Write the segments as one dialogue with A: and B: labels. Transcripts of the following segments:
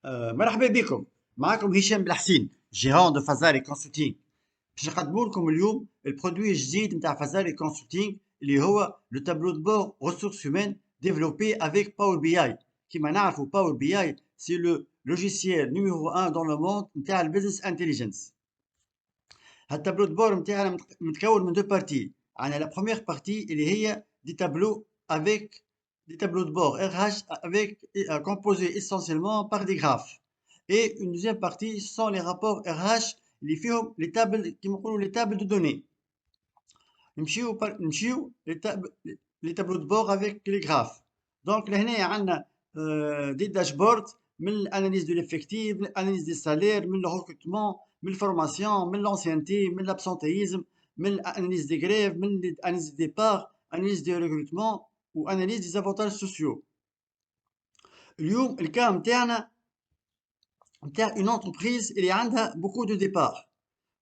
A: مرحبا بكم. معكم هشام بالحسين، جيران دو فازاري كونسلتينغ. باش نقدموا لكم اليوم البرودوي الجديد نتاع فازاري كونسلتينغ اللي هو لو تابلو دو بور ريسورس هيومين ديفلوبي افيك باور بي اي. كيما نعرفوا باور بي اي سي لو لوجيسيال نيميرو 1 دون لو موند نتاع البيزنس انتليجنس. هاد التابلو دو بور نتاعنا متكون من دو بارتي. عندنا لا بروميير بارتي اللي هي دي تابلو افيك des tableaux de bord RH avec composés essentiellement par des graphes. Et une deuxième partie sont les rapports RH, les tables qui m'ont les tables de données. Les tableaux de bord avec les graphes. Donc là, on a des dashboards, l'analyse de l'effectif, l'analyse des salaires, le recrutement, la formation, l'ancienneté, l'absentéisme, l'analyse des grèves, l'analyse des départs, l'analyse des recrutements ou analyse des avantages sociaux. اليوم الكا نتاعنا نتاع une entreprise اللي عندها beaucoup de départs.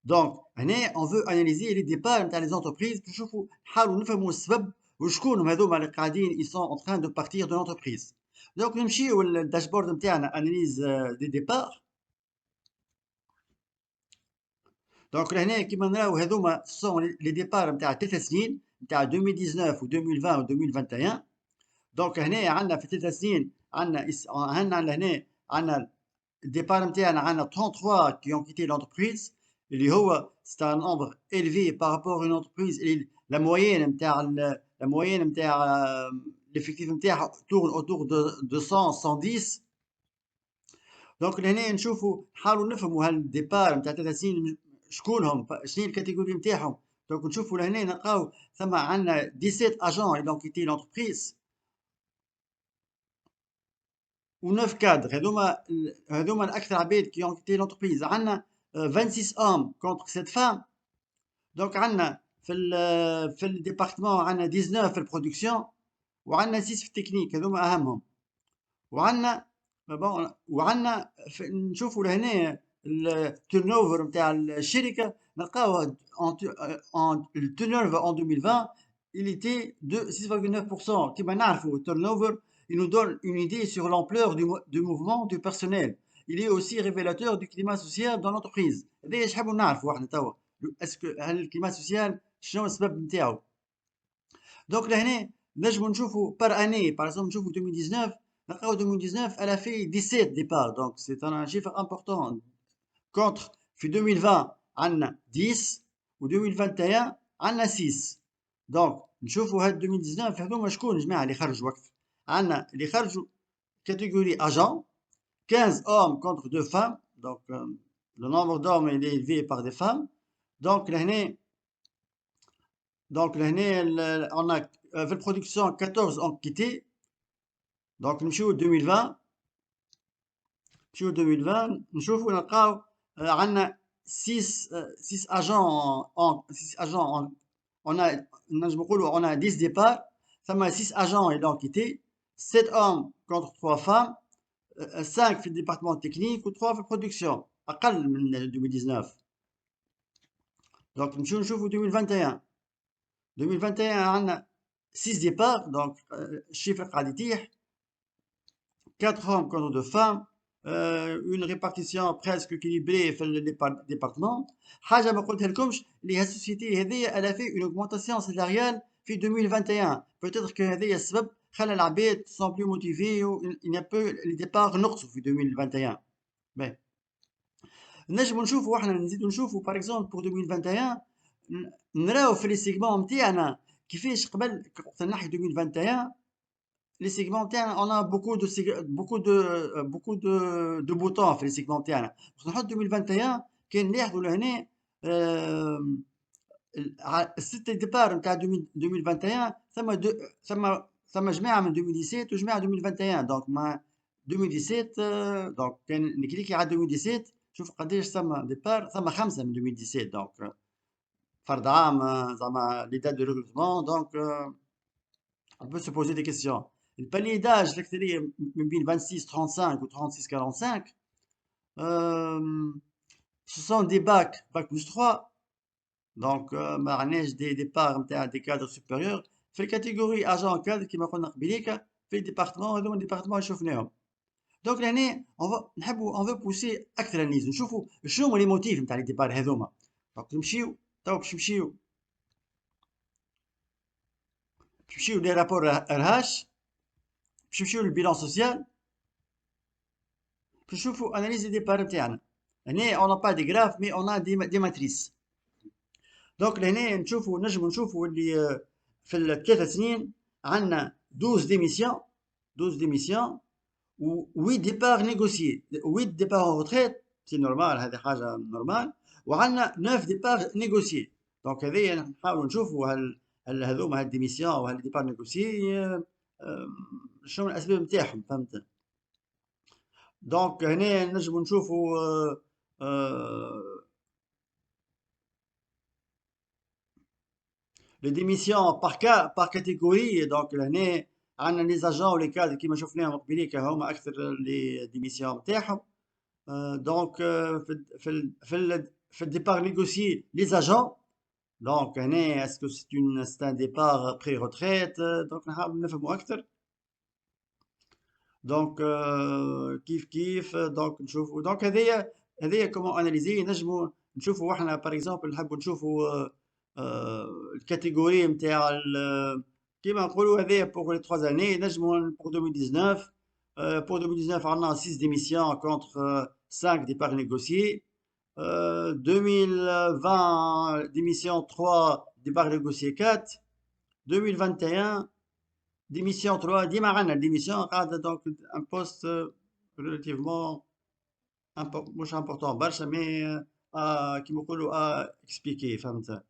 A: Donc هنا on veut analyser les départs نتاع les entreprises باش نشوفوا نحاولوا نفهموا السبب وشكون هذوما اللي قاعدين ils sont en train de partir de l'entreprise. Donc نمشيو للداشبورد نتاعنا analyse des départs. Donc لهنا كيما نراو هذوما sont les départs نتاع 3 سنين نتاع 2019 و 2020 و 2021. Donc هنا عندنا في 3 سنين عندنا هنا عندنا الديبار نتاعنا عندنا 33 qui ont quitté l'entreprise اللي هو c'est un nombre élevé par rapport à une entreprise اللي la moyenne نتاع l'effectif نتاعها tourne autour de 100 110. دونك لهنا نشوفوا نحاولوا نفهموا هالديبار نتاع 3 سنين شكونهم شنو الكاتيجوري نتاعهم. دونك نشوفوا لهنا نلقاو ثم عندنا 17 agents qui ont quitté l'entreprise و9 cadres. هذوما الاكثر عباد qui ont quitté l'entreprise. عندنا 26 hommes contre 7 femmes. دونك عندنا في الديبارتمون عندنا 19 في البرودكسيون وعندنا 6 في التكنيك هذوما اهمهم. وعندنا نشوفوا لهنا التيرن اوفر نتاع الشركه نلقاوه التيرن اوفر en 2020 il était de 6,9%. كيما نعرفوا التيرن اوفر il nous donne une idée sur l'ampleur du mouvement du personnel. Il est aussi révélateur du climat social dans l'entreprise. هذا ايش حابوا نعرفوا احنا توا اسكو هل الكليما سوسيال شنو السبب نتاعو. دونك لهنا نجموا نشوفوا بار اني باغ اكزومبل نشوفوا 2019 نلقاو 2019 elle a fait 17 départs. Donc c'est un chiffre important. Contre في 2020 عندنا 10 و 2021 عندنا 6. دونك نشوفوا هاد 2019 هذوما شكون جماعه اللي خرجوا اكثر. عندنا اللي خرجوا catégorie agent 15 hommes contre 2 femmes. Donc le nombre d'hommes il est élevé par des femmes. Donc لهنا on a في البرودكسيون 14 ont quitté. Donc نمشيو 2020 نشوفوا نلقاو عندنا 6 agents on a نجم نقولوا on a 10 départs. ثم 6 agents ils ont quitté. 7 hommes contre 3 femmes. 5 في الديبارتمون تكنيك و 3 في البرودكسيون اقل من 2019. دونك نمشيو نشوفوا 2021 عندنا 6 ديبار. دونك الشيفر قاعد يتيح 4 hommes contre 2 femmes. une répartition presque équilibrée في الديبارتمون. حاجه ما قلتها لكمش اللي هالسوسيتي هذه elle a fait une augmentation salariale في 2021. peut-être que هذه السبب خلى العباد sont plus motivés و il n'y a peu les départs نقصوا في 2021. باهي نجمو نشوفوا احنا نزيدو نشوفوا باغ اكزومبل بور 2021 نراو في لي سيغمون نتاعنا كيفاش قبل وقت نحكي 2021 لي سيغمون نتاعنا on a beaucoup de boutons في لي سيغمون نتاعنا. وقت نحط 2021 كان نلاحظوا لهنا الست ديبار نتاع 2021 ثم جماعه من 2017 وجماعه 2021. دونك مع 2017 دونك كان نكليكي على 2017 شوف قداش ثم ديبار. ثم 5 من 2017. دونك فرد عام زعما لي دات دو ريكروتمون. دونك on peut se poser des questions. البالي داج الاكثريه من بين 26 35 و 36 45. ce sont des bac plus 3. دونك ما عناش دي ديبار نتاع دي كادر سوبيريور في الكاتيجوري اجون كادر كيما قلنا قبيليك في الديبارتمون. هذوما الديبارتمون اللي شفناهم. دونك لهنا on veut pousser اكثر الاناليز، نشوفوا شنو هما لي موتيف نتاع لي ديبار هذوما. دونك نمشيو تو باش نمشيو لي رابور RH، باش نمشيو للبيلان سوسيال، باش نشوفوا اناليز دي ديبار نتاعنا. هنا on n'a pas des graphes mais on a des matrices. دونك لهنا نجمو نشوفوا اللي في الثلاث سنين عندنا 12 ديميسيون و 8 ديبار نيغوسيي، 8 ديبار اون روتريت سي نورمال، هذه حاجه نورمال، وعندنا 9 ديبار نيغوسيي. دونك هذه نحاولوا نشوفوا هل هذوما هاد ديميسيون وهل ديبار نيغوسيي شنو الاسباب نتاعهم، فهمت. دونك هنا نجموا نشوفوا les démissions par catégorie. Donc l'année عندنا لي زاجون ولي كادر كيما شفناهم قبيليك هما اكثر لي ديميسيون نتاعهم. دونك في الديبار نيغوسيي لي زاجون. دونك هنا اسكو سي ان ديبار بري روتريت، دونك نحاول نفهموا اكثر. دونك كيف دونك نشوفوا. دونك هذيا كومون اناليزي. نجموا نشوفوا احنا باغ اكزومبل نحبوا نشوفوا الكاتيجوري نتاع كيما نقولوا هذايا بوغ لي 3 زاني. نجموا بوغ 2019 pour 2019 عندنا 6 démissions contre 5 départs négociés. 2020 démission 3 départs négociés 4. 2021 démission 3. ديما عندنا démission قاعدة دونك un poste relativement مش important برشا مي كيما نقولوا expliquer، فهمت.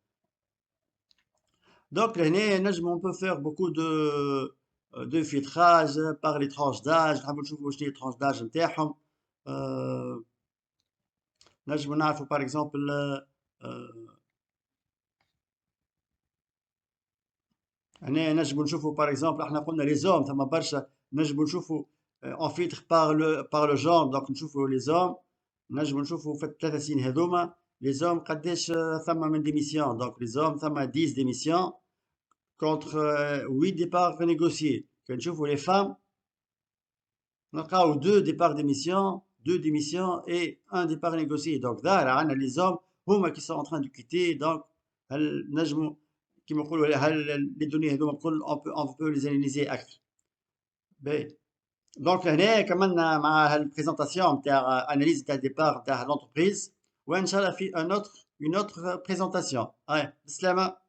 A: Donc l'année on peut faire beaucoup de filtrage par les tranches d'âge. نحبوا نشوفوا واش هي tranches d'âge نتاعهم. نجموا نعرفوا par exemple هنا نجموا نشوفوا par exemple احنا قلنا les hommes ثم برشا. نجموا نشوفوا on filtre par le genre. donc نشوفوا les hommes. نجموا نشوفوا في الثلاث سنين هذوما les hommes قداش ثم من démission. donc les hommes ثم 10 démissions contre 8 départs renégociés. Quand je vois les femmes, on a 2 départs d'émission, 2 démissions et 1 départ négocié. Donc là, on a les hommes qui sont en train de quitter. Donc, les données on peut les analyser actes. Donc là, كمان مع البريزنتاسيون نتاع analyse نتاع départ نتاع l'entreprise، وان شاء الله في une autre présentation. بسلامة.